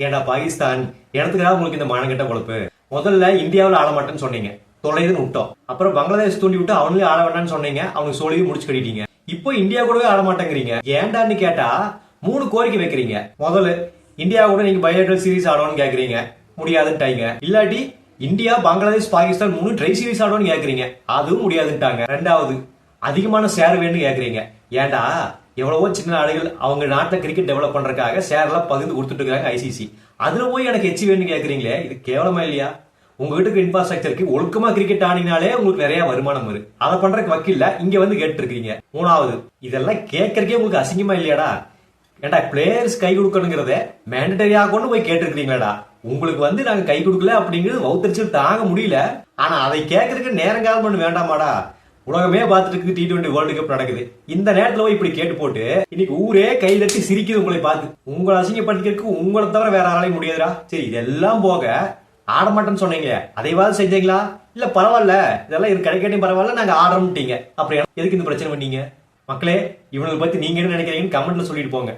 ஏடா பாகிஸ்தான் இடத்துக்காக உங்களுக்கு இந்த மானங்கிட்ட பொழப்பு. முதல்ல இந்தியாவில் ஆள மாட்டேன்னு சொன்னீங்க, தொலைதுன்னு விட்டோம். அப்புறம் பங்களாதேஷ் தூண்டி விட்டு அவங்களே ஆள வேண்டாம்னு சொன்னீங்க, அவனுக்கு சோழியும் முடிச்சு கட்டிட்டீங்க. இப்போ இந்தியா கூடவே ஆள மாட்டேங்கிறீங்க. ஏன்டான்னு கேட்டா 3 கோரிக்கை வைக்கிறீங்க. முதல்ல இந்தியா கூட நீங்க பயோடல் சீரிஸ் ஆடணும்னு கேக்குறீங்க, முடியாதுன்ட்டாங்க. இல்லாட்டி India Bangladesh Pakistan 3 tri series ஆடணும்னு கேக்குறீங்க, அதுவும் முடியாதுன்ட்டாங்க. ரெண்டாவது அதிகமான ஷேர் வேணும்னு கேக்குறீங்க. ஏன்டா எவ்வளவோ சின்ன நாடுகள் அவங்க நாட்டில் கிரிக்கெட் டெவலப் பண்றதுக்காக ஷேர் எல்லாம் பகிர்ந்து கொடுத்துட்டு இருக்காங்க ஐசிசி. அதுல போய் எனக்கு எச்சி வேணும்னு கேக்குறீங்களே, இது கேவலமா இல்லையா? உங்க வீட்டுக்கு இன்ஃப்ராஸ்ட்ரக்சருக்கு ஒழுக்கமா கிரிக்கெட் ஆடினாலே உங்களுக்கு நிறைய வருமானம் வரும். அதை பண்றதுக்கு வக்கீல்ல இங்க வந்து கேட்டு இருக்கீங்க. மூணாவது, இதெல்லாம் கேட்கறக்கே உங்களுக்கு அசிங்கமா இல்லையாடா? ஏன்டா பிளேயர்ஸ் கை கொடுக்கணுங்கிறத மேண்டட்டரியா கொண்டு போய் கேட்டிருக்கீங்களாடா? உங்களுக்கு வந்து நாங்க கை கொடுக்கல அப்படிங்கிறது வவுத்தரிச்சல் தாங்க முடியல. ஆனா அதை கேட்கறதுக்கு நேரங்காலம் பண்ண வேண்டாமாடா? உலகமே பார்த்துட்டு இருக்கு, T20 வேர்ல்டு கப் நடக்குது. இந்த நேரத்துல போய் இப்படி கேட்டு போட்டு இன்னைக்கு ஊரே கை தட்டி சிரிக்குது உங்களை பார்த்து. உங்களை அசிங்கப்படுத்திக்கிறதுக்கு உங்களை தவிர வேற யாராலையும் முடியாதுடா. சரி, இதெல்லாம் போக ஆட மாட்டேன்னு சொன்னீங்க, அதைவாது செஞ்சீங்களா? இல்ல பரவாயில்ல, இதெல்லாம் இது கிடைக்காட்டியும் பரவாயில்ல, நாங்க ஆடுறோம்ட்டீங்க. அப்புறம் எதுக்கு இந்த பிரச்சனை பண்ணீங்க? மக்களே, இவங்களை பத்தி நீங்க என்ன நினைக்கிறீங்கன்னு கமெண்ட்ல சொல்லிட்டு போங்க.